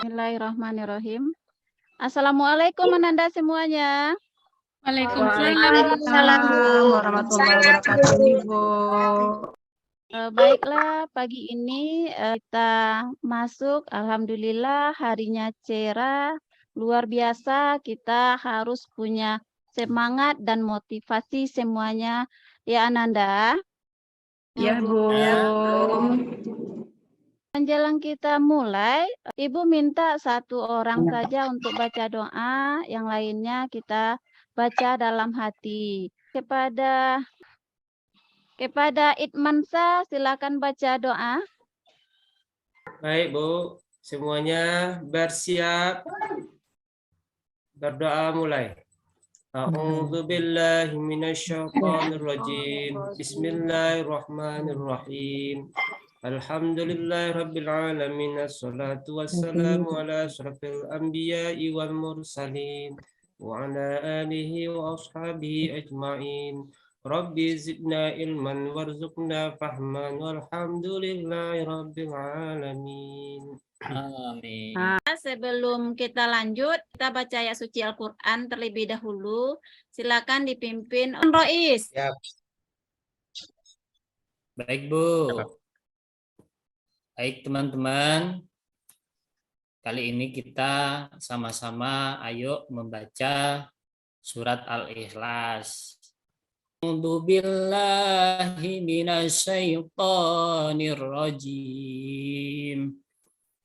Bismillahirrahmanirrahim. Assalamualaikum Ananda semuanya. Waalaikumsalam warahmatullahi wabarakatuh, Ibu. Baiklah, pagi ini kita masuk. Alhamdulillah harinya cerah, luar biasa. Kita harus punya semangat dan motivasi semuanya. Ya Ananda. Ya Bu. Menjelang kita mulai, Ibu minta satu orang saja untuk baca doa, yang lainnya kita baca dalam hati. Kepada Itmansa, silakan baca doa. Baik Bu, semuanya bersiap. Berdoa mulai. A'udzu billahi minasyaitonir rajim. Bismillahirrahmanirrahim. Alhamdulillahirabbil alamin. Assalatu wassalamu ala asyrafil anbiya'i wal mursalin wa ala alihi wa ashabihi ajmain. Rabbi zidna ilman warzuqna fahman walhamdulillahirabbil alamin. Amin. Sebelum kita lanjut, kita baca ayat suci Al-Quran terlebih dahulu. Silakan dipimpin Rois. Siap. Baik Bu. Baik teman-teman. Kali ini kita sama-sama ayo membaca surat Al-Ikhlas. A'udzu billahi minasyaitonir rajim.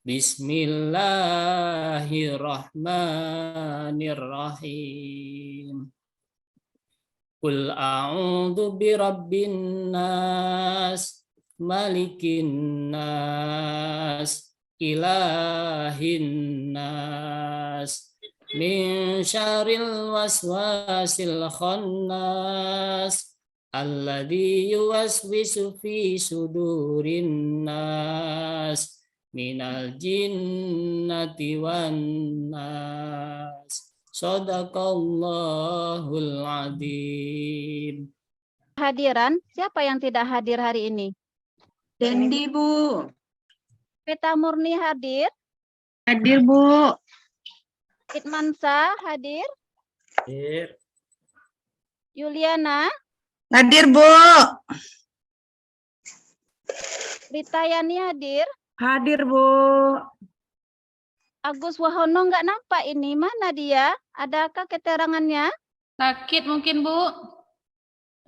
Bismillahirrahmanirrahim. Qul a'udzu birabbin nas, malikin nas, ilahin nas, min syarril waswasil khannas, alladzi yuwaswisu fi sudurin nas, minal jinnati wan nas. Shadaqallahul adzim. Hadiran, siapa yang tidak hadir hari ini? Dendi Bu. Peta Murni hadir? Hadir Bu. Itmansa hadir? Hadir. Yuliana? Hadir Bu. Ritayani hadir? Hadir Bu. Agus Wahono nggak nampak ini, mana dia? Adakah keterangannya? Sakit mungkin Bu.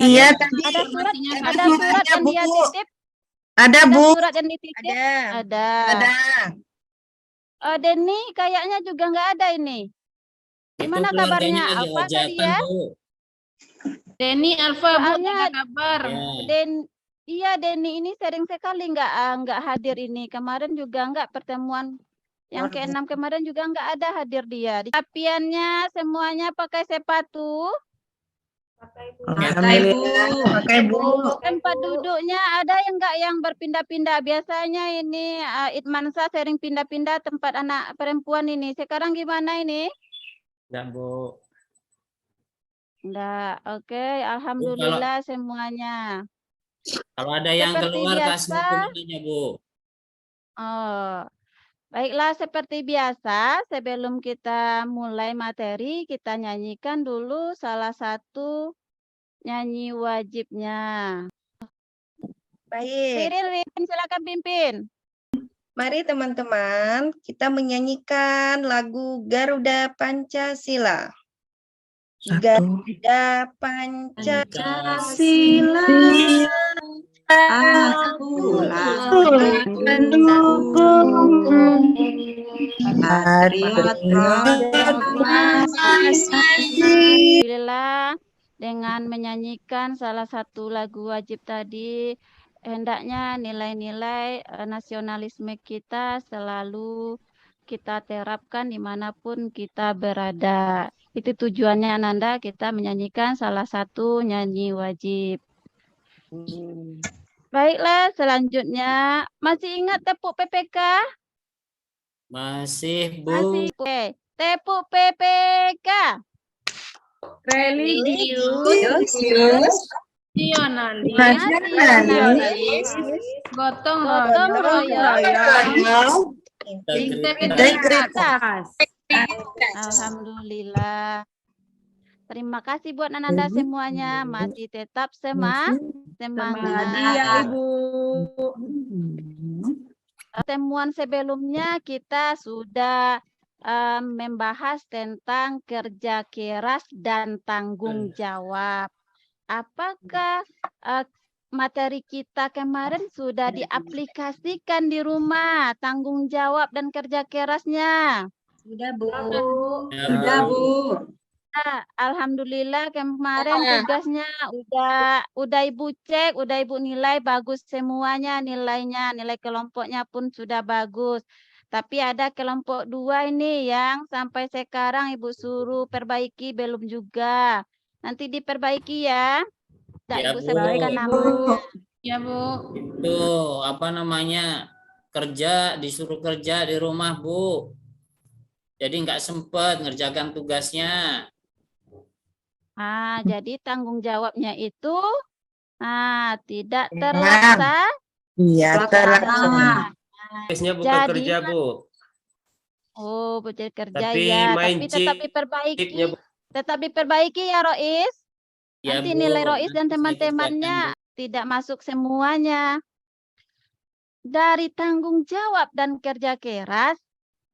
Iya tadi. Ada surat ada yang suratnya, dia Bu. titip? Ada Ada Bu. surat yang dititip? Ada. Ada. Denny kayaknya juga nggak ada ini. Gimana Itu kabarnya? keluarganya lagi Alfa tadi hajatan, ya? Bu. Denny Alfa Bu, Soalnya ada kabar. Ya. Iya Denny ini sering sekali nggak hadir ini. Kemarin juga nggak pertemuan yang ke-6 kemarin juga nggak ada hadir dia. Tapiannya semuanya pakai sepatu. Alhamdulillah. Pakai Bu. Tempat duduknya ada yang nggak yang berpindah-pindah. Biasanya ini Itmansa sering pindah-pindah tempat anak perempuan ini. Sekarang gimana ini? Enggak Bu. Enggak. Oke, alhamdulillah semuanya. Kalau ada yang Seperti keluar kasih biasa. dokumennya Bu. Oh, baiklah seperti biasa. Sebelum kita mulai materi, kita nyanyikan dulu salah satu nyanyi wajibnya. Baik, Ririn, silakan pimpin. mari teman-teman kita menyanyikan lagu Garuda Pancasila. Garuda Pancasila, akulah pendukung Hari Alhamdulillah dengan menyanyikan salah satu lagu wajib tadi, hendaknya nilai-nilai nasionalisme kita selalu kita terapkan dimanapun kita berada. Itu tujuannya Ananda, kita menyanyikan salah satu nyanyi wajib. Baiklah, selanjutnya masih ingat tepuk PPK? Masih Bu. Masih. Oke, tepuk PPK. Religius, nasionalis, gotong royong, Integritas. Alhamdulillah. Terima kasih buat Ananda semuanya. Masih tetap semangat. Iya, Ibu. Pertemuan sebelumnya kita sudah membahas tentang kerja keras dan tanggung jawab. Apakah materi kita kemarin sudah diaplikasikan di rumah, tanggung jawab dan kerja kerasnya? Sudah, Bu. Sudah, Bu. Alhamdulillah kemarin tugasnya udah Ibu cek, udah Ibu nilai bagus semuanya nilainya, nilai kelompoknya pun sudah bagus. Tapi ada kelompok 2 ini yang sampai sekarang Ibu suruh perbaiki belum juga. Nanti diperbaiki ya. Tak Ya, Ibu Bu. sebutkan namanya. Ya, Bu. Itu apa namanya? Disuruh kerja di rumah, Bu. Jadi nggak sempat ngerjakan tugasnya. Jadi tanggung jawabnya itu tidak terlaksana. Iya, terlaksana. Tugasnya bukan Jadi- kerja, Bu. Oh, kerja Tapi ya, main tapi tetap diperbaiki. chipnya, Bu. Tetap diperbaiki ya, Rois. Ya, Nanti Bu. nilai Rois dan Nanti saya teman-temannya kerjakan, tidak masuk semuanya. Dari tanggung jawab dan kerja keras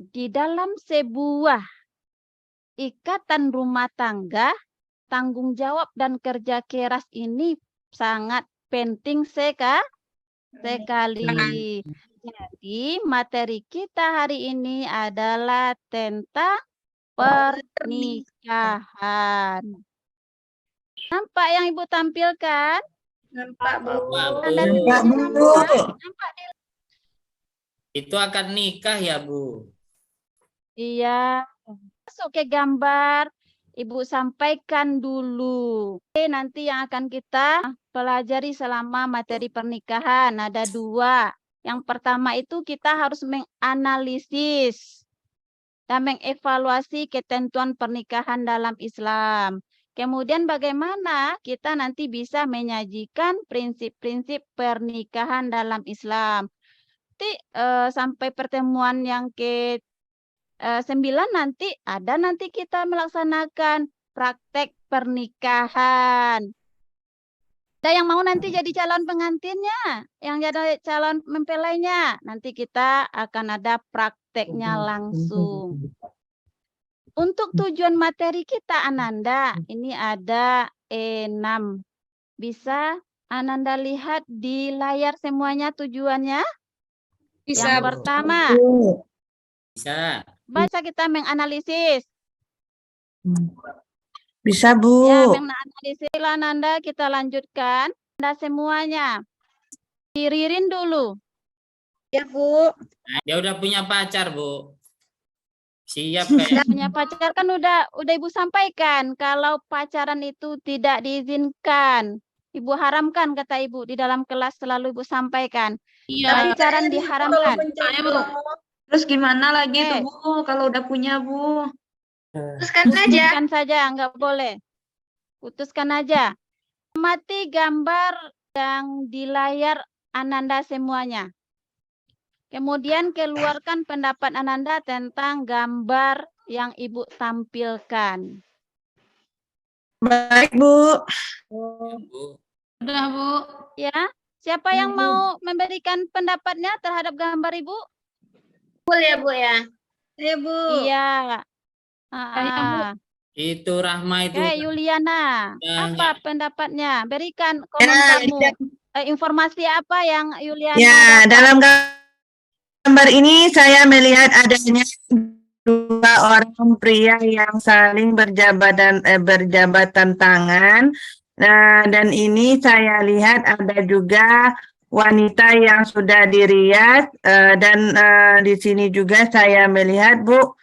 di dalam sebuah ikatan rumah tangga, tanggung jawab dan kerja keras ini sangat penting sekali. Jadi materi kita hari ini adalah tentang pernikahan. Nampak yang Ibu tampilkan? Nampak, Bu. Bu. Anda Bu. Enggak, Bu. nampak di Itu akan nikah ya, Bu. Iya, masuk ke gambar. Ibu sampaikan dulu. Oke, nanti yang akan kita pelajari selama materi pernikahan ada 2. Yang pertama itu kita harus menganalisis dan mengevaluasi ketentuan pernikahan dalam Islam. Kemudian bagaimana kita nanti bisa menyajikan prinsip-prinsip pernikahan dalam Islam. Nanti sampai pertemuan yang ke-9 nanti kita melaksanakan praktek pernikahan. Ada yang mau nanti jadi calon pengantinnya, yang jadi calon mempelainya, nanti kita akan ada prakteknya langsung. Untuk tujuan materi kita Ananda, ini ada 6. Bisa Ananda lihat di layar semuanya tujuannya? Yang pertama, Bisa. baca kita menganalisis. Bisa, Bu. Ya, menganalisis Ananda, kita lanjutkan. Anda semuanya. Diririn dulu. Ya, Bu. Nah, dia udah punya pacar, Bu. Siap Sudah kayak. punya pacar kan udah Ibu sampaikan kalau pacaran itu tidak diizinkan. Ibu haramkan kata Ibu di dalam kelas selalu Ibu sampaikan. Iya. Pacaran diharamkan. Saya, Bu. Terus gimana lagi Oke. tuh, Bu, kalau udah punya, Bu? Teruskan aja. Putuskan saja, nggak boleh. Putuskan aja. Amati gambar yang di layar Ananda semuanya. Kemudian keluarkan pendapat Ananda tentang gambar yang Ibu tampilkan. Baik, Bu. Bu. Udah, Bu. Ya, siapa yang mau memberikan pendapatnya terhadap gambar Ibu? Ya, Bu, ya. Ya, Bu. Iya. Saya, Bu. Itu Rahma itu. Oke, Yuliana. Ya, Apa pendapatnya? Berikan Ya, komentarmu. Informasi apa yang Yuliana ya, dapat? dalam gambar ini saya melihat adanya 2 orang pria yang saling berjabatan tangan. Nah, dan ini saya lihat ada juga wanita yang sudah diriat dan di sini juga saya melihat, Bu,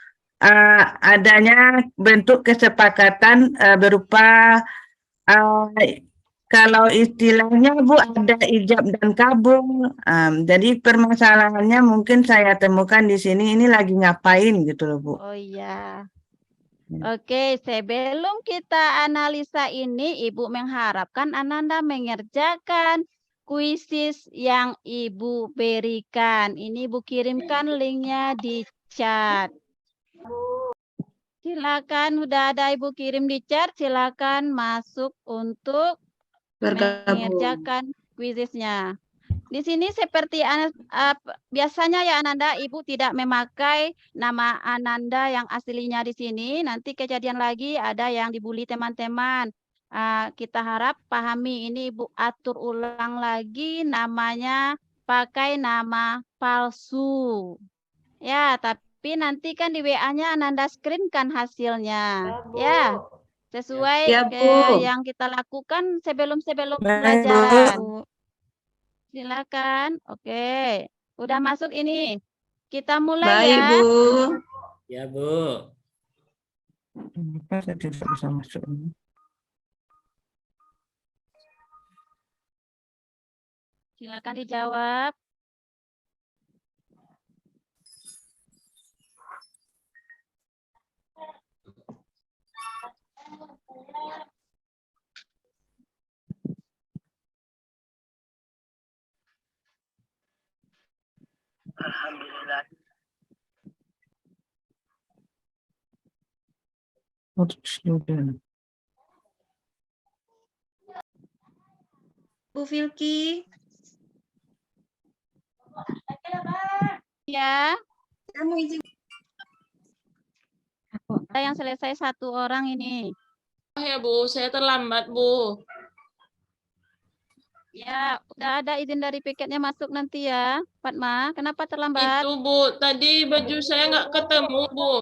adanya bentuk kesepakatan berupa kalau istilahnya, Bu, ada ijab dan kabul. Jadi permasalahannya mungkin saya temukan di sini ini lagi ngapain gitu loh, Bu. Oh iya. Oke, sebelum kita analisa ini, Ibu mengharapkan Ananda mengerjakan kuisis yang Ibu berikan. Ini Ibu kirimkan linknya di chat. Silakan, udah ada Ibu kirim di chat, silakan masuk untuk mengerjakan kuisisnya. Di sini seperti biasanya ya Ananda, Ibu tidak memakai nama Ananda yang aslinya di sini. Nanti kejadian lagi ada yang dibully teman-teman. Kita harap pahami ini Ibu atur ulang lagi namanya pakai nama palsu. Ya, tapi nanti kan di WA-nya Ananda screen kan hasilnya. Ya, sesuai Ya, Bu. yang kita lakukan sebelum Baik, belajar. Bu. Silakan. Oke. Udah masuk ini. Kita mulai Baik, ya. Bu. Ya, Bu. Kenapa saya tidak bisa masuk ini? Silakan dijawab. Alhamdulillah. Untuk student. Bu Filki. Ya. Kamu izin. Ada yang selesai satu orang ini. Ya Bu, saya terlambat Bu. Ya, udah ada izin dari piketnya masuk nanti ya, Fatma. Kenapa terlambat? Itu Bu, tadi baju saya nggak ketemu Bu.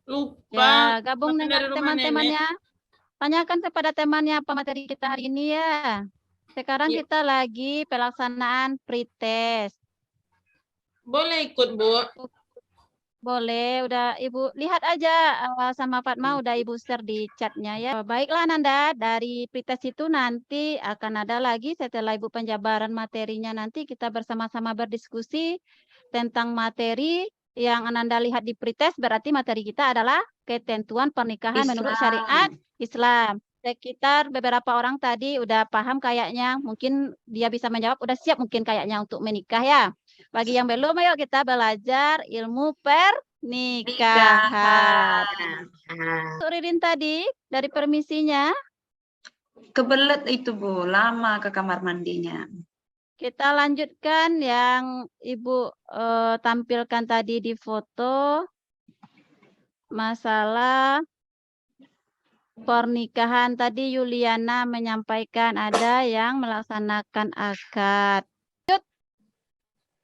Lupa. Ya, gabung Dari dengan rumah teman-temannya. Tanyakan kepada temannya apa materi kita hari ini ya. Sekarang Ya. kita lagi pelaksanaan pretest. Boleh ikut Bu. Boleh, udah Ibu lihat aja sama Fatma, udah Ibu share di chatnya ya. Baiklah Nanda, dari pretest itu nanti akan ada lagi setelah Ibu penjabaran materinya, nanti kita bersama-sama berdiskusi tentang materi yang Ananda lihat di pretest, berarti materi kita adalah ketentuan pernikahan menurut syariat Islam. Sekitar beberapa orang tadi udah paham kayaknya, mungkin dia bisa menjawab, udah siap mungkin kayaknya untuk menikah ya. Bagi yang belum, ayo kita belajar ilmu pernikahan. Untuk Ririn tadi, dari permisinya, Kebelet itu Bu, lama ke kamar mandinya. kita lanjutkan yang Ibu tampilkan tadi di foto. Masalah pernikahan tadi Yuliana menyampaikan ada yang melaksanakan akad.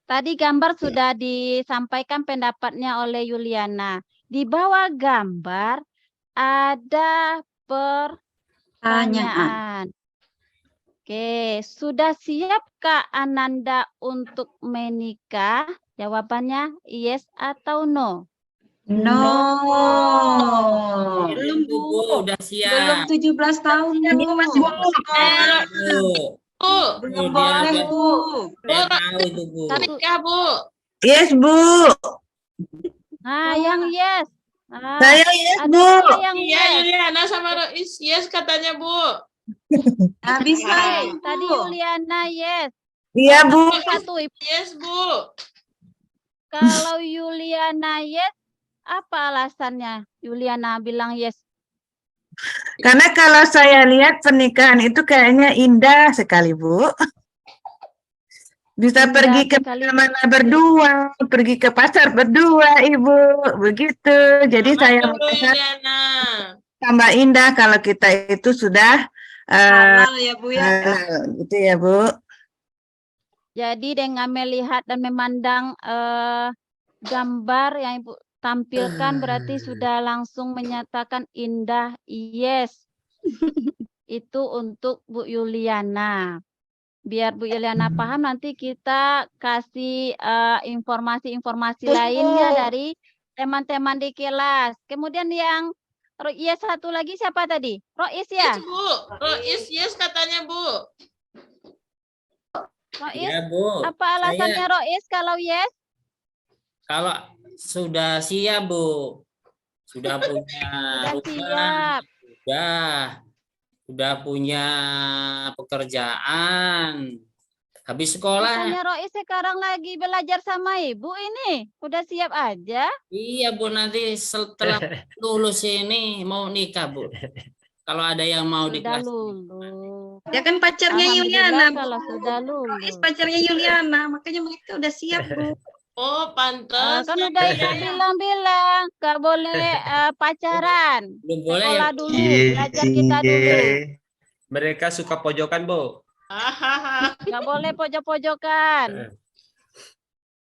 Tadi gambar sudah disampaikan pendapatnya oleh Yuliana. Di bawah gambar ada pertanyaan. Oke, sudah siapkah Ananda untuk menikah? Jawabannya yes atau no? No. Belum Bu, udah Belum siap. 17 tahun Bu. Masih Bu. Belum Dia boleh udah- Bu. Udah tahu itu Bu. Nikah Bu. Yes, Bu. Nah, yang yes. Nah, Saya yes, ada Bu. juga yang Iya, yes. Yuliana sama Rois, yes katanya Bu. Nah, bisa. Oke, tadi Yuliana yes. Iya, Bu. Satu, Yes Bu. kalau Yuliana yes, apa alasannya? Yuliana bilang yes. Karena kalau saya lihat pernikahan itu kayaknya indah sekali, Bu. Bisa Indah pergi ke sekali. mana berdua, pergi ke pasar berdua, Ibu. Begitu. Jadi saya Betul, merasa Yuliana. tambah indah kalau kita itu sudah Halal ya Bu ya. gitu ya, Bu. Jadi dengan melihat dan memandang gambar yang Ibu tampilkan berarti sudah langsung menyatakan indah yes. Itu untuk Bu Yuliana. Biar Bu Yuliana paham, nanti kita kasih informasi-informasi lainnya dari teman-teman di kelas. Kemudian yang yes satu lagi siapa tadi? Rois ya? Yes Bu. Rois yes katanya Bu. Rois, Ya Bu. apa alasannya Rois kalau yes? Kalau sudah siap Bu. Sudah punya Sudah rumah. siap. Sudah. udah punya pekerjaan, habis sekolah. Bukannya Rois sekarang lagi belajar sama ibu ini? Udah siap aja? Iya Bu, nanti setelah lulus ini mau nikah Bu. Kalau ada yang mau di Sudah kelas. lulus. Ya kan pacarnya Alhamdulillah Yuliana, Bu. kalau sudah Rois lulus. pacarnya Yuliana, makanya mereka udah siap, Bu. Oh, pantas. Kan udah ibu bilang-bilang gak boleh pacaran. Belum boleh ya. Sekolah dulu, belajar kita dulu. Mereka suka pojokan, Bu. Hahaha. Gak boleh pojok-pojokan.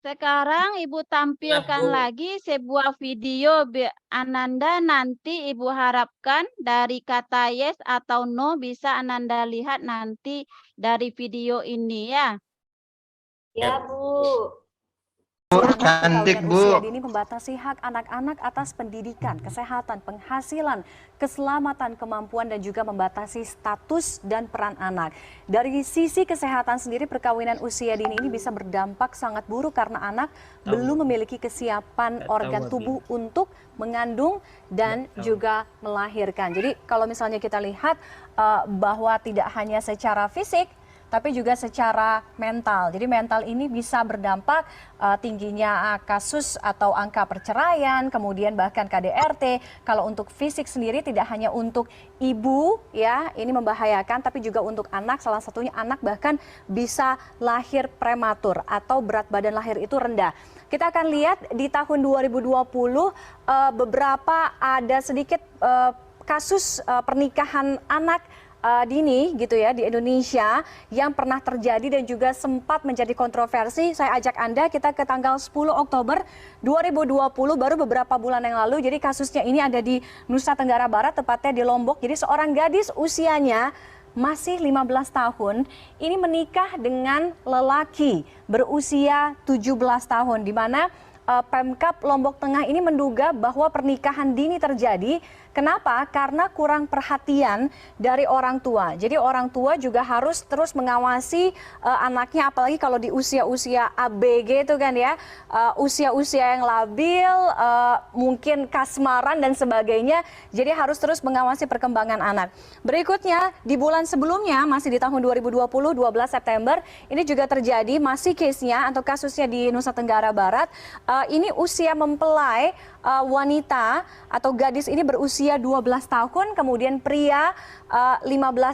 Sekarang ibu tampilkan Bu. lagi sebuah video Ananda, nanti ibu harapkan dari kata yes atau no bisa Ananda lihat nanti dari video ini ya. Ya, Bu. Cantik, Perkawinan Bu. usia dini membatasi hak anak-anak atas pendidikan, kesehatan, penghasilan, keselamatan, kemampuan, dan juga membatasi status dan peran anak. Dari sisi kesehatan sendiri, perkawinan usia dini ini bisa berdampak sangat buruk karena anak belum memiliki kesiapan organ tubuh untuk mengandung dan juga melahirkan. Jadi kalau misalnya kita lihat bahwa tidak hanya secara fisik, tapi juga secara mental. Jadi mental ini bisa berdampak tingginya kasus atau angka perceraian, kemudian bahkan KDRT. Kalau untuk fisik sendiri tidak hanya untuk ibu ya, ini membahayakan, tapi juga untuk anak. Salah satunya anak bahkan bisa lahir prematur atau berat badan lahir itu rendah. Kita akan lihat di tahun 2020 beberapa ada sedikit kasus pernikahan anak dini gitu ya di Indonesia yang pernah terjadi dan juga sempat menjadi kontroversi. Saya ajak Anda kita ke tanggal 10 Oktober 2020, baru beberapa bulan yang lalu. Jadi kasusnya ini ada di Nusa Tenggara Barat, tepatnya di Lombok. Jadi seorang gadis usianya masih 15 tahun ini menikah dengan lelaki berusia 17 tahun, di mana Pemkab Lombok Tengah ini menduga bahwa pernikahan dini terjadi. Kenapa? Karena kurang perhatian dari orang tua. Jadi orang tua juga harus terus mengawasi anaknya, apalagi kalau di usia-usia ABG itu kan ya, usia-usia yang labil, mungkin kasmaran dan sebagainya. Jadi harus terus mengawasi perkembangan anak. Berikutnya, di bulan sebelumnya, masih di tahun 2020, 12 September, ini juga terjadi, masih case-nya atau kasusnya di Nusa Tenggara Barat. Ini usia mempelai wanita atau gadis ini berusia 12 tahun, kemudian pria 15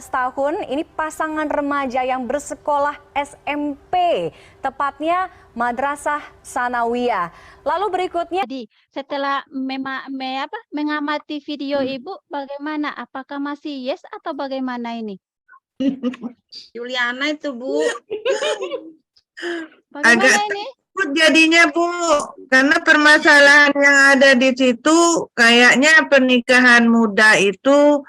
tahun, ini pasangan remaja yang bersekolah SMP, tepatnya Madrasah Sanawiyah. Lalu berikutnya, Jadi setelah mengamati video ibu, bagaimana? Apakah masih yes atau bagaimana ini? Yuliana itu, Bu. Bagaimana ini? Jadinya Bu, karena permasalahan yang ada di situ kayaknya pernikahan muda itu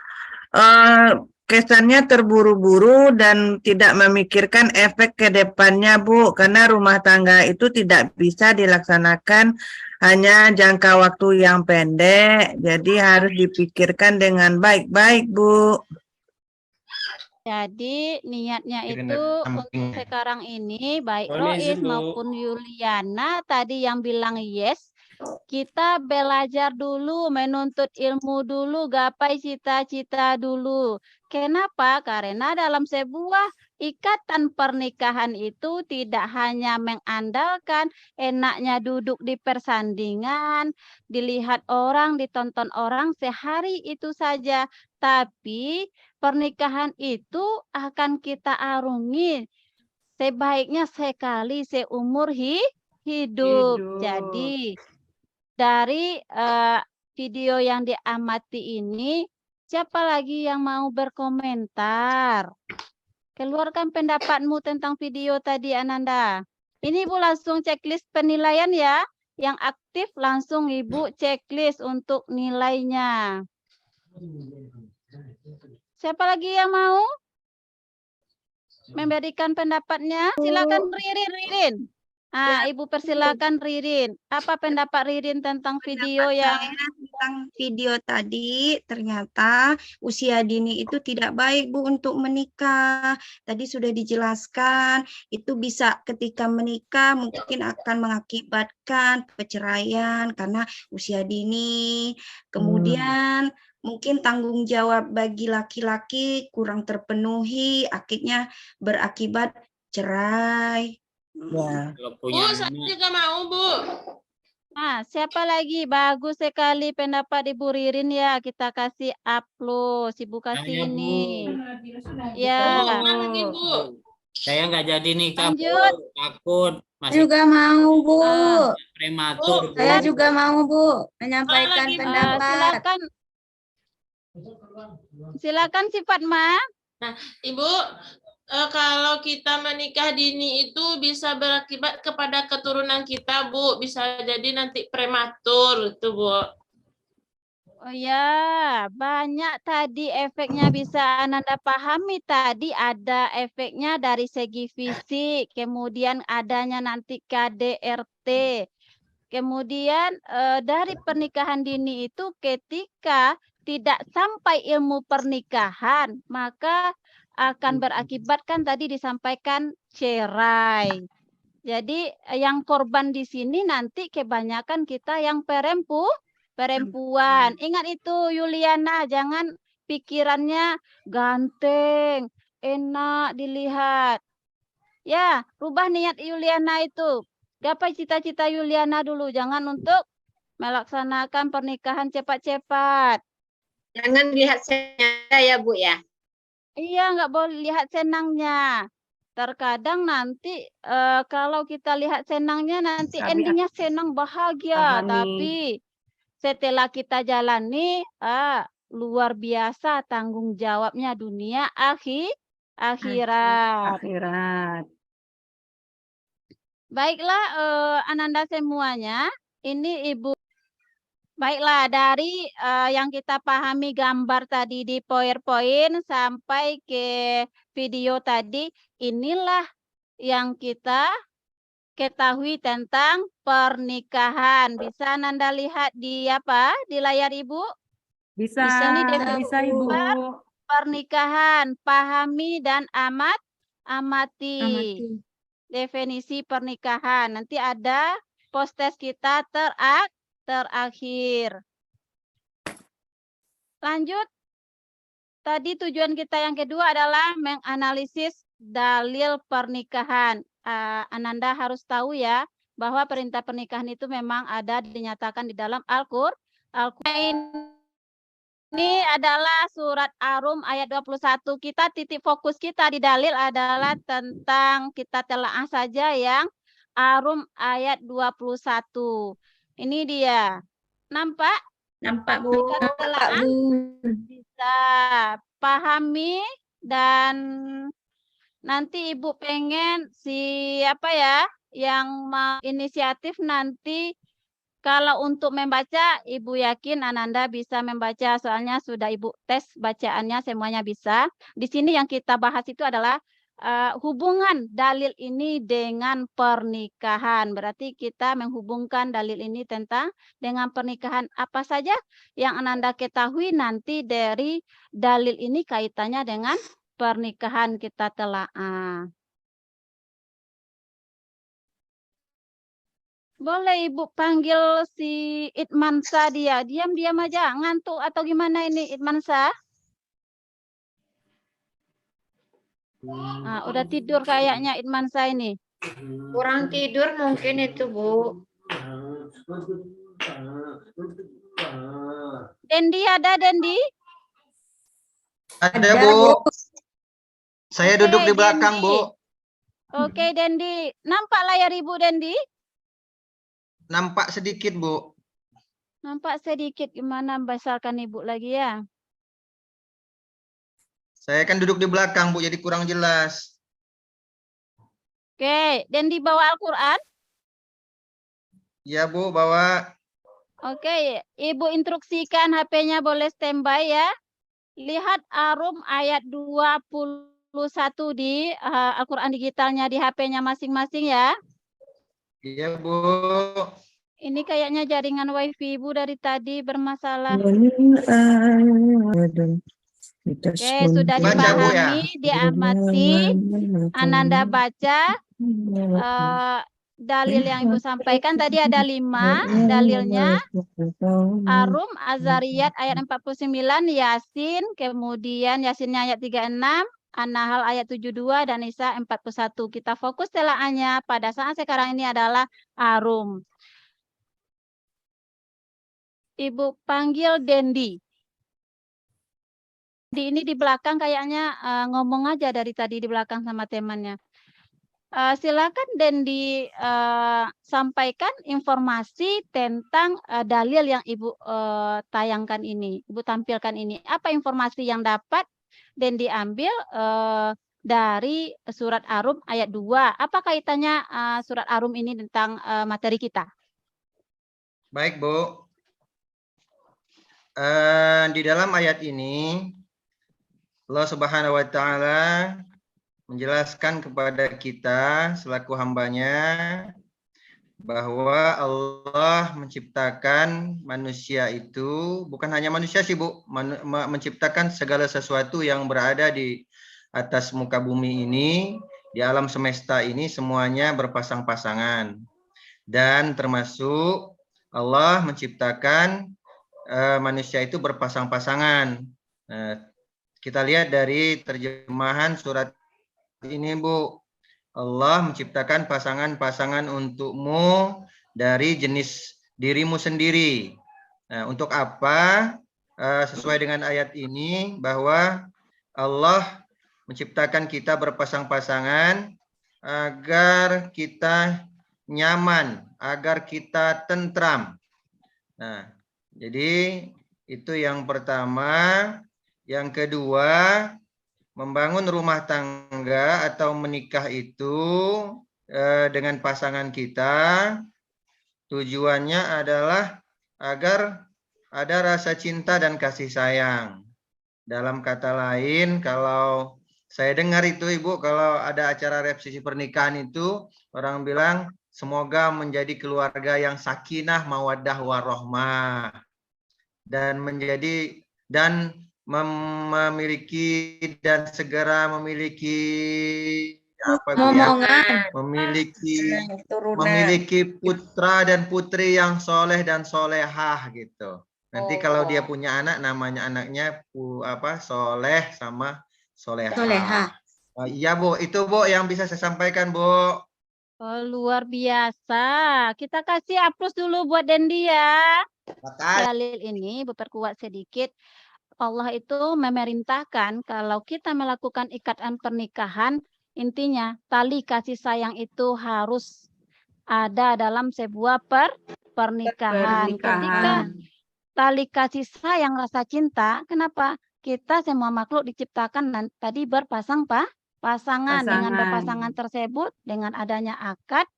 kesannya terburu-buru dan tidak memikirkan efek ke depannya Bu, karena rumah tangga itu tidak bisa dilaksanakan hanya jangka waktu yang pendek, jadi harus dipikirkan dengan baik-baik Bu. Jadi niatnya Kirain itu ada untuk sampingnya. sekarang ini baik Oh, ini Rois izin, Bu. maupun Yuliana tadi yang bilang yes, kita belajar dulu, menuntut ilmu dulu, gapai cita-cita dulu. Kenapa? Karena dalam sebuah ikatan pernikahan itu tidak hanya mengandalkan enaknya duduk di persandingan, dilihat orang, ditonton orang sehari itu saja, tapi pernikahan itu akan kita arungi sebaiknya sekali seumur hidup. Jadi dari video yang diamati ini, siapa lagi yang mau berkomentar? Keluarkan pendapatmu tentang video tadi, Ananda. Ini Ibu langsung checklist penilaian ya. Yang aktif langsung Ibu checklist untuk nilainya. Siapa lagi yang mau memberikan pendapatnya? Silakan Ririn. Ibu persilakan Ririn. Apa pendapat Ririn tentang video yang Tentang video tadi, ternyata usia dini itu tidak baik Bu untuk menikah. Tadi sudah dijelaskan, itu bisa ketika menikah mungkin akan mengakibatkan perceraian karena usia dini. Kemudian mungkin tanggung jawab bagi laki-laki kurang terpenuhi, akhirnya berakibat cerai. Ya. Kalau Bu, punya saya anak, juga mau, Bu. Nah, siapa lagi? Bagus sekali pendapat Ibu Ririn ya. Kita kasih upload. Ibu kasih saya Bu. ini. Bu, Ya, mana lagi, Bu? Saya nggak jadi nikah, Bu. lanjut. Takut masih Juga mau, Bu. Ah, prematur, Bu. Saya juga mau, Bu, menyampaikan lagi, Bu? pendapat. silakan. Silakan si Fatma. Ibu, kalau kita menikah dini itu bisa berakibat kepada keturunan kita, Bu. Bisa jadi nanti prematur, itu, Bu. Oh ya, banyak tadi efeknya bisa Ananda pahami tadi ada efeknya dari segi fisik, kemudian adanya nanti KDRT. Kemudian dari pernikahan dini itu ketika tidak sampai ilmu pernikahan, maka akan berakibat kan tadi disampaikan cerai. Jadi yang korban di sini nanti kebanyakan kita yang perempuan. Ingat itu Yuliana, jangan pikirannya ganteng, enak dilihat. Ya, rubah niat Yuliana itu. Gapai cita-cita Yuliana dulu, jangan untuk melaksanakan pernikahan cepat-cepat. Jangan lihat saya ya, Bu ya. Iya, nggak boleh lihat senangnya. Terkadang nanti kalau kita lihat senangnya nanti endingnya senang bahagia, tapi setelah kita jalani luar biasa tanggung jawabnya dunia akhirat. Baiklah Ananda semuanya, ini Ibu. Baiklah, dari yang kita pahami gambar tadi di PowerPoint sampai ke video tadi, inilah yang kita ketahui tentang pernikahan. Bisa Ananda lihat di apa? Di layar Ibu? Bisa, Di sini bisa, Ibu. Pernikahan, pahami dan amati. Definisi pernikahan. Nanti ada post-test kita terakhir. Lanjut. Tadi tujuan kita yang kedua adalah menganalisis dalil pernikahan. Ananda harus tahu ya, bahwa perintah pernikahan itu memang ada dinyatakan di dalam Al-Quran. Ini adalah surat Ar-Rum ayat 21. Kita titik fokus kita di dalil adalah tentang kita telaah saja yang Ar-Rum ayat 21. Ini dia. Nampak? Nampak, Bu. Kita telaah bisa pahami dan nanti Ibu pengen siapa ya yang mau inisiatif nanti. Kalau untuk membaca, Ibu yakin Ananda bisa membaca, soalnya sudah Ibu tes bacaannya semuanya bisa. Di sini yang kita bahas itu adalah hubungan dalil ini dengan pernikahan. Berarti kita menghubungkan dalil ini dengan pernikahan. Apa saja yang Ananda ketahui nanti dari dalil ini kaitannya dengan pernikahan kita telaah. Boleh Ibu panggil si Itmansa dia. Diam-diam aja. Ngantuk atau gimana ini Itmansa? Udah tidur kayaknya Itmansa ini. Kurang tidur mungkin itu, Bu. Dendi ada Dendi? Ada, Bu. Saya duduk di belakang, Dendi. Bu. Oke, Dendi. Nampak layar Ibu, Dendi? Nampak sedikit, Bu. Nampak sedikit. Gimana besarkan Ibu lagi ya? Saya kan duduk di belakang, Bu, jadi kurang jelas. Oke, Dendi bawa Al-Quran? Ya, Bu, bawa. Oke, Ibu instruksikan HP-nya boleh standby ya. Lihat Ar-Rum ayat 21 di Al-Quran digitalnya di HP-nya masing-masing ya. Iya, Bu. Ini kayaknya jaringan WiFi Ibu dari tadi bermasalah. Oke, sudah Baca, Bu, dipahami, diamati. Ananda baca. dalil yang Ibu sampaikan tadi ada 5 dalilnya. Arum, Azariyat ayat 49, Yasin, kemudian Yasinnya ayat 36, An-Nahl ayat 72, dan Nisa 41. Kita fokus telaahnya pada saat sekarang ini adalah Arum. Ibu panggil Dendi. Ini di belakang kayaknya ngomong aja dari tadi di belakang sama temannya. Silakan Dendi sampaikan informasi tentang dalil yang Ibu tayangkan ini, Ibu tampilkan ini. Apa informasi yang dapat Dendi ambil dari surat Arum ayat 2? Apa kaitannya surat Arum ini tentang materi kita? Baik, Bu. Di dalam ayat ini Allah Subhanahu wa Ta'ala menjelaskan kepada kita selaku hambanya bahwa Allah menciptakan manusia itu, bukan hanya manusia sih Bu, menciptakan segala sesuatu yang berada di atas muka bumi ini, di alam semesta ini semuanya berpasang-pasangan. Dan termasuk Allah menciptakan manusia itu berpasang-pasangan. Kita lihat dari terjemahan surat ini, Bu. Allah menciptakan pasangan-pasangan untukmu dari jenis dirimu sendiri. Nah, untuk apa? Sesuai dengan ayat ini, bahwa Allah menciptakan kita berpasang-pasangan agar kita nyaman, agar kita tentram. Nah, jadi itu yang pertama. Yang kedua, membangun rumah tangga atau menikah itu dengan pasangan kita, tujuannya adalah agar ada rasa cinta dan kasih sayang. Dalam kata lain, kalau saya dengar itu Ibu, kalau ada acara resepsi pernikahan itu, orang bilang semoga menjadi keluarga yang sakinah, mawaddah, warahmah, dan memiliki dan segera memiliki apa ya? Memiliki putra dan putri yang soleh dan solehah gitu. Nanti kalau dia punya anak, namanya anaknya soleh sama solehah. Iya Bu, itu Bu yang bisa saya sampaikan Bu. Oh, luar biasa. Kita kasih aplaus dulu buat Dendi ya. Dalil ini berperkuat sedikit. Allah itu memerintahkan kalau kita melakukan ikatan pernikahan, intinya tali kasih sayang itu harus ada dalam sebuah pernikahan. Ketika tali kasih sayang, rasa cinta, kenapa? Kita semua makhluk diciptakan tadi pasangan. Dengan berpasangan tersebut, dengan adanya akad,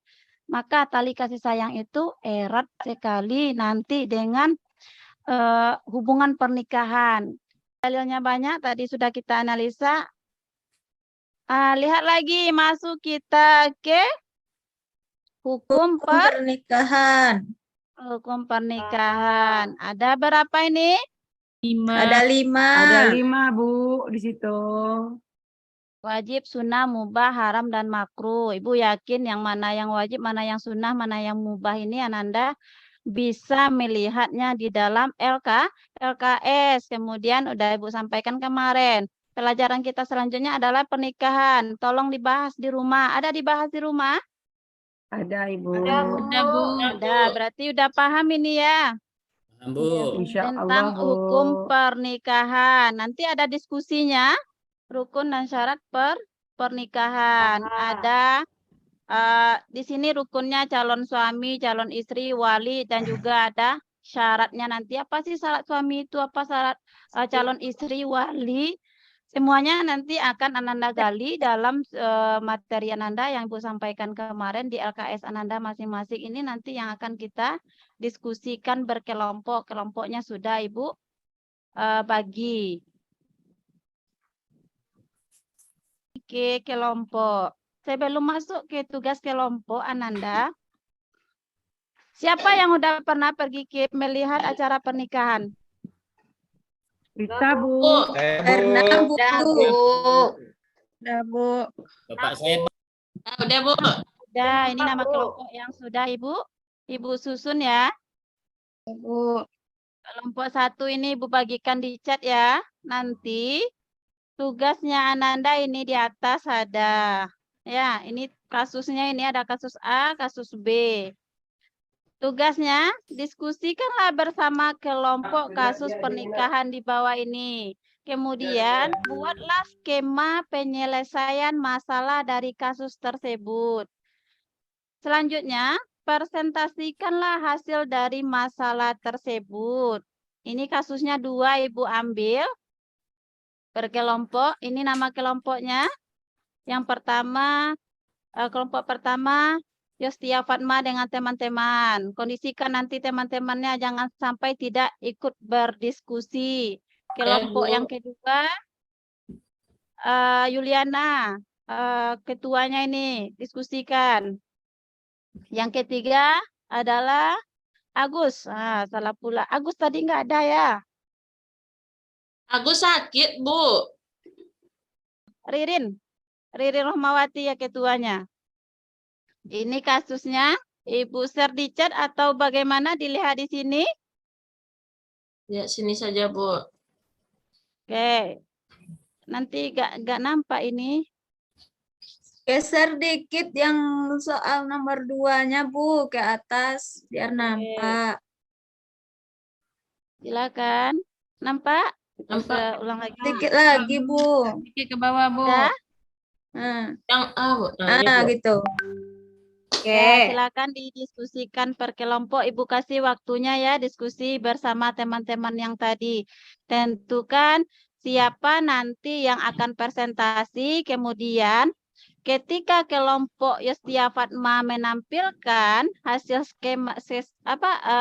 maka tali kasih sayang itu erat sekali nanti dengan hubungan pernikahan. Dalilnya banyak, tadi sudah kita analisa. Lihat lagi, masuk kita ke hukum pernikahan. Hukum pernikahan. Ada berapa ini? 5. Ada 5. Ada 5, Bu, di situ. Wajib, sunnah, mubah, haram, dan makruh. Ibu yakin yang mana yang wajib, mana yang sunnah, mana yang mubah ini Ananda bisa melihatnya di dalam LKS. Kemudian udah Ibu sampaikan kemarin. Pelajaran kita selanjutnya adalah pernikahan. Tolong dibahas di rumah. Ada dibahas di rumah? Ada, Ibu. Ada, Bu. Ada. Berarti udah paham ini ya. Bu. Insya Allah, Tentang Bu. hukum pernikahan. Nanti ada diskusinya. Rukun dan syarat pernikahan. Ada di sini rukunnya calon suami, calon istri, wali, dan juga ada syaratnya nanti. Apa sih syarat suami itu? Apa syarat calon istri, wali? Semuanya nanti akan Ananda gali dalam materi Ananda yang Ibu sampaikan kemarin di LKS Ananda masing-masing. Ini nanti yang akan kita diskusikan berkelompok. Kelompoknya sudah Ibu bagi. Oke, kelompok. Sebelum masuk ke tugas kelompok, Ananda, siapa yang udah pernah pergi melihat acara pernikahan? Rita, Bu. Pernah, Bu. Udah, Bu. Bapak saya Udah, Bu. Sudah, ini nama kelompok yang sudah Ibu. Ibu susun ya. Bu. Kelompok 1 ini Ibu bagikan di chat ya. Nanti tugasnya Ananda ini di atas ada. Ya, ini kasusnya ini ada kasus A, kasus B. Tugasnya diskusikanlah bersama kelompok kasus pernikahan di bawah ini. Kemudian buatlah skema penyelesaian masalah dari kasus tersebut. Selanjutnya, presentasikanlah hasil dari masalah tersebut. Ini kasusnya 2 Ibu ambil berkelompok. Ini nama kelompoknya. Yang pertama, kelompok pertama, Yostia Fatma dengan teman-teman. Kondisikan nanti teman-temannya jangan sampai tidak ikut berdiskusi. Kelompok yang kedua, Yuliana, ketuanya ini diskusikan. Yang ketiga adalah Agus. Salah pula. Agus tadi nggak ada ya. Agus sakit, Bu. Ririn Rohmawati ya ketuanya. Ini kasusnya Ibu share di chat atau bagaimana dilihat di sini? Ya, sini saja, Bu. Oke. Nanti nggak nampak ini. Geser dikit yang soal nomor 2-nya, Bu, ke atas biar nampak. Silakan. Nampak? Nampak. Ulang lagi. Dikit lagi, Bu. Dikit ke bawah, Bu. Ya? Yang A, Bu. Gitu. Ya, silakan didiskusikan per kelompok. Ibu kasih waktunya ya, diskusi bersama teman-teman yang tadi. Tentukan siapa nanti yang akan presentasi, kemudian ketika kelompok Yostia Fatma menampilkan hasil skema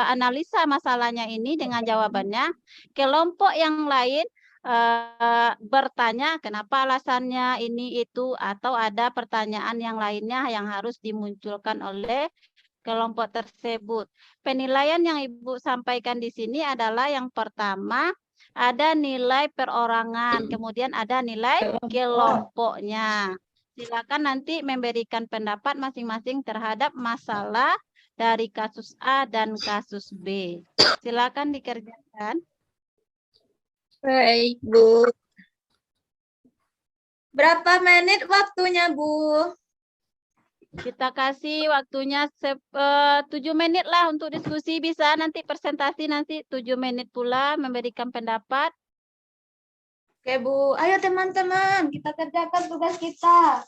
analisa masalahnya ini dengan jawabannya, kelompok yang lain bertanya kenapa alasannya ini itu atau ada pertanyaan yang lainnya yang harus dimunculkan oleh kelompok tersebut. Penilaian yang Ibu sampaikan di sini adalah yang pertama ada nilai perorangan, kemudian ada nilai kelompoknya. Silakan nanti memberikan pendapat masing-masing terhadap masalah dari kasus A dan kasus B. Silakan dikerjakan. Baik, Bu. Berapa menit waktunya, Bu? Kita kasih waktunya 7 menit lah untuk diskusi, bisa nanti presentasi nanti 7 menit pula memberikan pendapat. Oke, Bu. Ayo teman-teman, kita kerjakan tugas kita.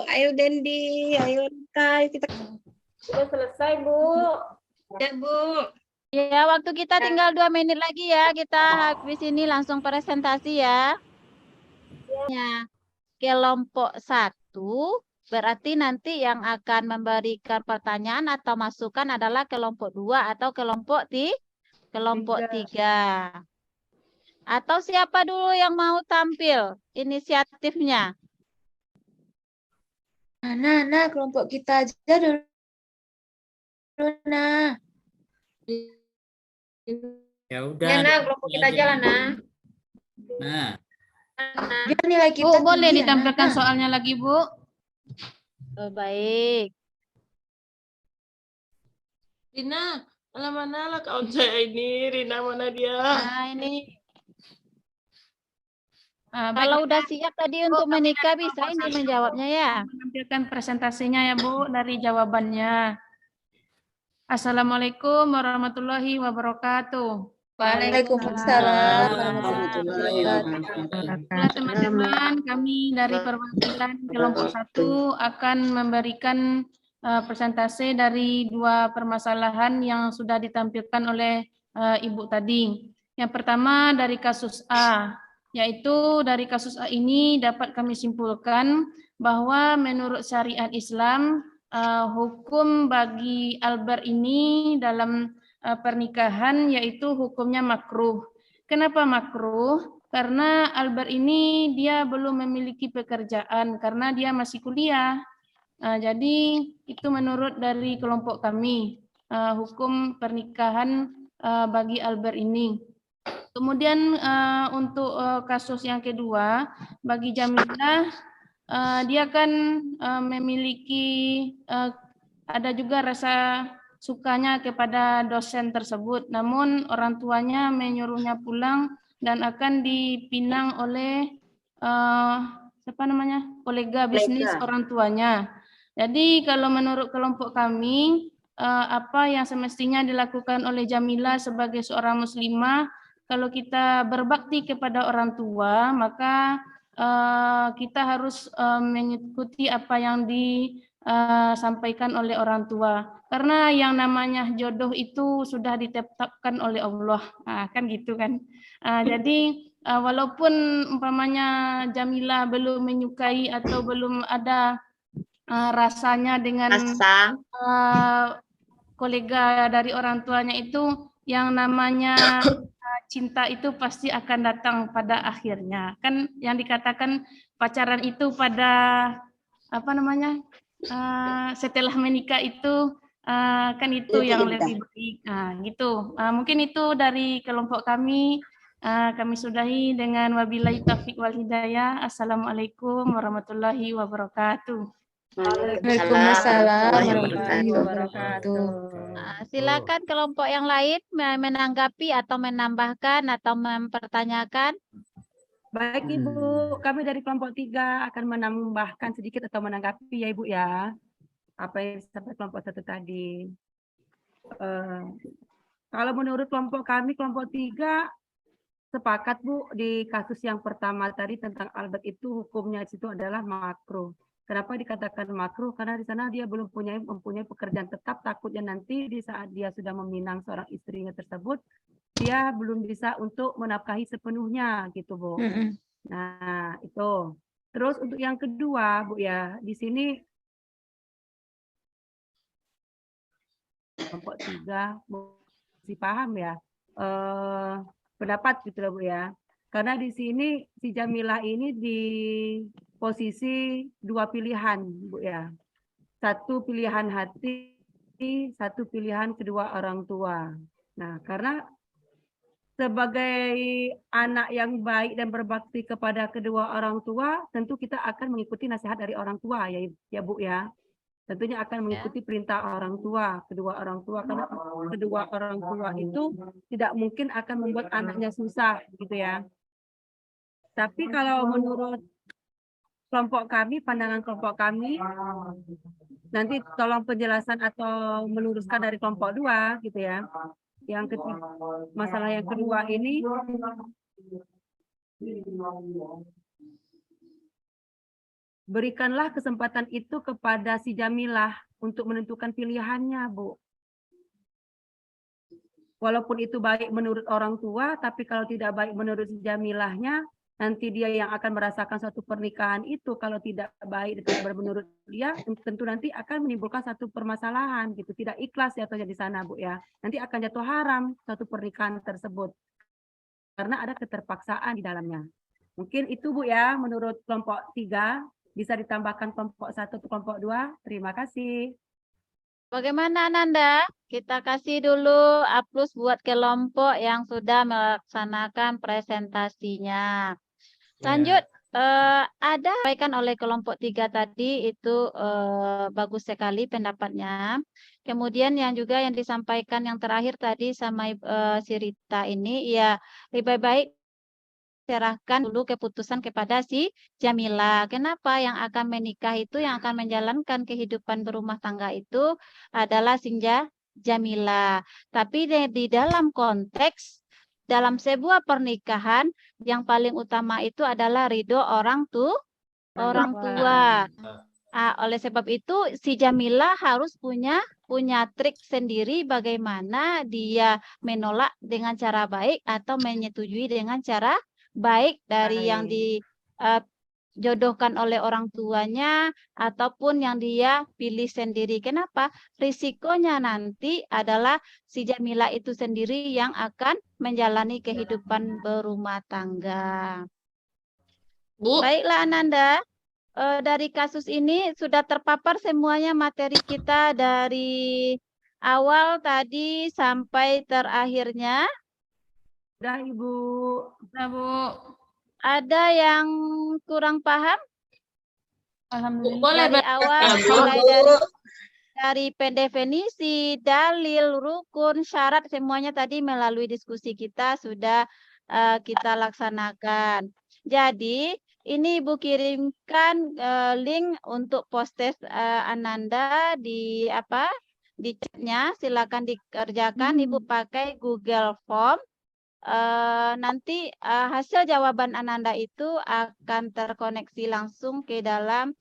Ayo Dendi, ayo Rita, kita Sudah selesai, Bu. ya, Bu. Ya, waktu kita tinggal 2 menit lagi ya. Kita habis ini langsung presentasi ya. Ya. Kelompok 1 berarti nanti yang akan memberikan pertanyaan atau masukan adalah kelompok 2 atau kelompok 3. Atau siapa dulu yang mau tampil inisiatifnya? Nah, kelompok kita aja dulu. Nah. Ya udah. Kelompok kita jalan, Nah. Biar nilai kita Bu, boleh tinggi, ditampilkan soalnya lagi, Bu? Oh, baik. Rina, mana kawan saya ini? Rina mana dia? Nah, ini. Kalau udah siap tadi untuk menikah bisa ini menjawabnya ya. Menampilkan presentasinya ya, Bu, dari jawabannya. Assalamualaikum warahmatullahi wabarakatuh. Waalaikumsalam. Teman-teman, kami dari perwakilan kelompok 1 akan memberikan presentasi dari 2 permasalahan yang sudah ditampilkan oleh Ibu tadi. Yang pertama dari kasus A, yaitu dari kasus A ini dapat kami simpulkan bahwa menurut syariat Islam, hukum bagi Albert ini dalam pernikahan yaitu hukumnya makruh. Kenapa makruh? Karena Albert ini dia belum memiliki pekerjaan karena dia masih kuliah. Jadi itu menurut dari kelompok kami hukum pernikahan bagi Albert ini. Kemudian untuk kasus yang kedua bagi Jamilah dia kan memiliki ada juga rasa sukanya kepada dosen tersebut, namun orang tuanya menyuruhnya pulang dan akan dipinang oleh siapa namanya, kolega bisnis orang tuanya. Jadi kalau menurut kelompok kami, apa yang semestinya dilakukan oleh Jamila sebagai seorang muslimah, kalau kita berbakti kepada orang tua, maka kita harus mengikuti apa yang disampaikan oleh orang tua. Karena yang namanya jodoh itu sudah ditetapkan oleh Allah, kan gitu kan. Jadi walaupun umpamanya Jamila belum menyukai atau belum ada rasanya dengan kolega dari orang tuanya itu, yang namanya cinta itu pasti akan datang pada akhirnya. Kan yang dikatakan pacaran itu pada apa namanya, setelah menikah itu kan itu yang lebih baik. Gitu. Mungkin itu dari kelompok kami. Kami sudahi dengan wabillahi taufiq wal hidayah. Assalamualaikum warahmatullahi wabarakatuh. Waalaikumsalam warahmatullahi wabarakatuh. Silakan kelompok yang lain menanggapi atau menambahkan atau mempertanyakan. Baik Ibu, kami dari kelompok 3 akan menambahkan sedikit atau menanggapi ya Ibu ya, apa yang disampaikan kelompok 1 tadi. Kalau menurut kelompok kami, kelompok 3 sepakat Bu, di kasus yang pertama tadi tentang Albert itu hukumnya di situ adalah makruh. Kenapa dikatakan makruh? Karena di sana dia belum mempunyai pekerjaan tetap, takutnya nanti di saat dia sudah meminang seorang istrinya tersebut, dia belum bisa untuk menafkahi sepenuhnya gitu Bu. Nah itu. Terus untuk yang kedua Bu ya, di sini kelompok 3 masih paham ya pendapat gitu lah Bu ya. Karena di sini si Jamilah ini di posisi 2 pilihan Bu ya. Satu pilihan hati, satu pilihan kedua orang tua. Nah, karena sebagai anak yang baik dan berbakti kepada kedua orang tua, tentu kita akan mengikuti nasihat dari orang tua ya Bu ya. Tentunya akan mengikuti perintah orang tua, kedua orang tua, karena kedua orang tua itu tidak mungkin akan membuat anaknya susah gitu ya. Tapi kalau menurut kelompok kami, pandangan kelompok kami, nanti tolong penjelasan atau meluruskan dari kelompok 2 gitu ya. Yang ketiga, masalah yang kedua ini berikanlah kesempatan itu kepada si Jamilah untuk menentukan pilihannya, Bu. Walaupun itu baik menurut orang tua, tapi kalau tidak baik menurut si Jamilahnya, nanti dia yang akan merasakan suatu pernikahan itu kalau tidak baik menurut dia, tentu nanti akan menimbulkan satu permasalahan gitu, tidak ikhlas jatuhnya di sana Bu ya. Nanti akan jatuh haram suatu pernikahan tersebut karena ada keterpaksaan di dalamnya. Mungkin itu Bu ya menurut kelompok 3, bisa ditambahkan kelompok 1 atau kelompok 2. Terima kasih. Bagaimana Ananda? Kita kasih dulu A+ buat kelompok yang sudah melaksanakan presentasinya. Lanjut, ada sampaikan oleh kelompok 3 tadi itu bagus sekali pendapatnya. Kemudian yang juga yang disampaikan yang terakhir tadi sama si Rita ini, ya lebih baik serahkan dulu keputusan kepada si Jamila. Kenapa? Yang akan menikah itu, yang akan menjalankan kehidupan berumah tangga itu adalah si Jamila. Tapi di dalam konteks dalam sebuah pernikahan yang paling utama itu adalah ridho orang tua. Oleh sebab itu si Jamila harus punya trik sendiri bagaimana dia menolak dengan cara baik atau menyetujui dengan cara baik dari yang dijodohkan oleh orang tuanya ataupun yang dia pilih sendiri. Kenapa? Risikonya nanti adalah si Jamila itu sendiri yang akan menjalani kehidupan berumah tangga. Bu. Baiklah Ananda, dari kasus ini sudah terpapar semuanya materi kita dari awal tadi sampai terakhirnya. Sudah Ibu. Sudah Bu. Ada yang kurang paham? Alhamdulillah. Boleh Dari awal Bu. mulai dari pendefinisi, dalil, rukun, syarat semuanya tadi melalui diskusi kita sudah kita laksanakan. Jadi ini Ibu kirimkan link untuk postes Ananda di chatnya. Silakan dikerjakan. Ibu pakai Google Form. Nanti hasil jawaban Ananda itu akan terkoneksi langsung ke dalam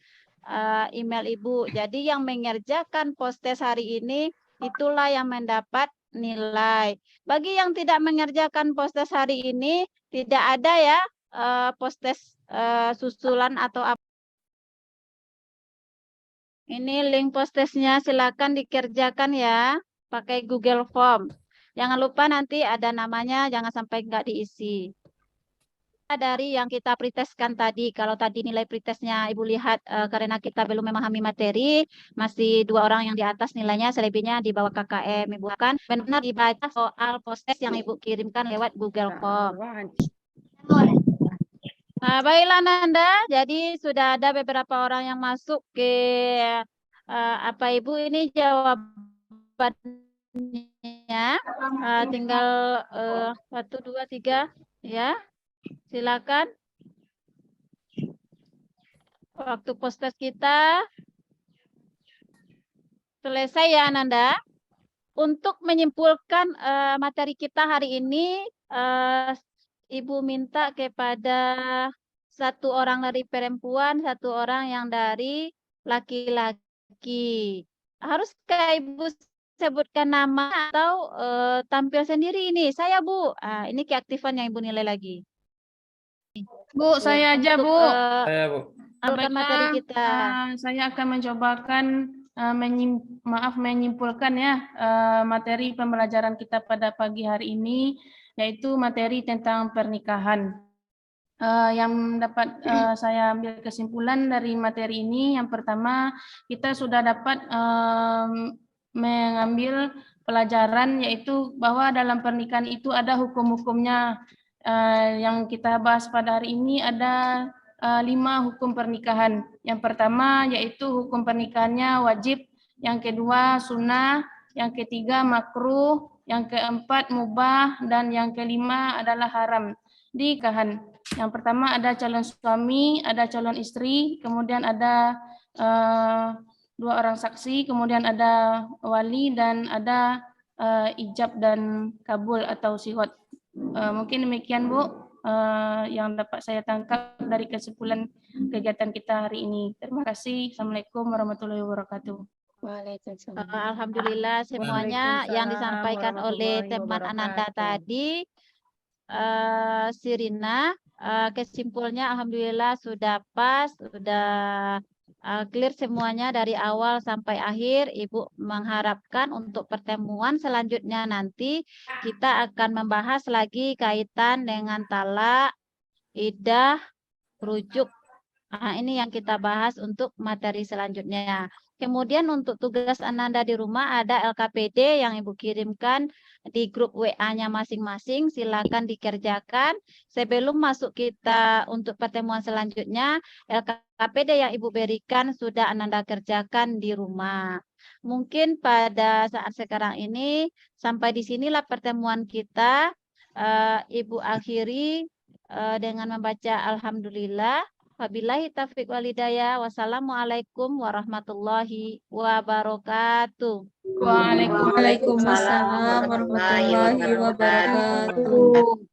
email Ibu. Jadi yang mengerjakan postes hari ini itulah yang mendapat nilai. Bagi yang tidak mengerjakan postes hari ini tidak ada ya postes susulan atau apa. Ini link postesnya, silakan dikerjakan ya pakai Google Form. Jangan lupa nanti ada namanya, jangan sampai nggak diisi. Dari yang kita pretestkan tadi, kalau tadi nilai pretestnya Ibu lihat karena kita belum memahami materi, masih 2 orang yang di atas nilainya, selebihnya di bawah KKM. Ibu akan benar-benar dibaca soal postes yang Ibu kirimkan lewat Google Form. Nah, baiklah Nanda, jadi sudah ada beberapa orang yang masuk ke Ibu ini jawabannya, tinggal 1, 2, 3 ya. Silakan. Waktu postes kita selesai ya Ananda. Untuk menyimpulkan materi kita hari ini, Ibu minta kepada 1 orang dari perempuan, 1 orang yang dari laki-laki. Haruskah Ibu sebutkan nama atau tampil sendiri ini? Saya Bu. Ini keaktifan yang Ibu nilai lagi. Bu, saya aja Bu. Sampaikan materi kita. Saya akan mencobakan menyimpulkan ya materi pembelajaran kita pada pagi hari ini, yaitu materi tentang pernikahan. Yang dapat saya ambil kesimpulan dari materi ini, yang pertama kita sudah dapat mengambil pelajaran, yaitu bahwa dalam pernikahan itu ada hukum-hukumnya. Yang kita bahas pada hari ini ada 5 hukum pernikahan. Yang pertama yaitu hukum pernikahannya wajib, yang kedua sunnah, yang ketiga makruh, yang keempat mubah, dan yang kelima adalah haram di nikahan. Yang pertama ada calon suami, ada calon istri, kemudian ada 2 orang saksi, kemudian ada wali, dan ada ijab dan kabul atau sihot. Mungkin demikian Bu yang dapat saya tangkap dari kesimpulan kegiatan kita hari ini. Terima kasih. Assalamualaikum warahmatullahi wabarakatuh. Alhamdulillah semuanya yang disampaikan oleh teman Ananda tadi, Sirina, kesimpulannya alhamdulillah sudah pas, sudah clear semuanya dari awal sampai akhir. Ibu mengharapkan untuk pertemuan selanjutnya nanti kita akan membahas lagi kaitan dengan talak, iddah, rujuk. Ini yang kita bahas untuk materi selanjutnya. Kemudian untuk tugas Ananda di rumah ada LKPD yang Ibu kirimkan di grup WA-nya masing-masing. Silakan dikerjakan. Sebelum masuk kita untuk pertemuan selanjutnya, LKPD yang Ibu berikan sudah Ananda kerjakan di rumah. Mungkin pada saat sekarang ini sampai di sinilah pertemuan kita. Ibu akhiri dengan membaca Alhamdulillah. Wabillahi taufiq walhidayah. Wassalamualaikum warahmatullahi wabarakatuh. Waalaikumsalam warahmatullahi wabarakatuh.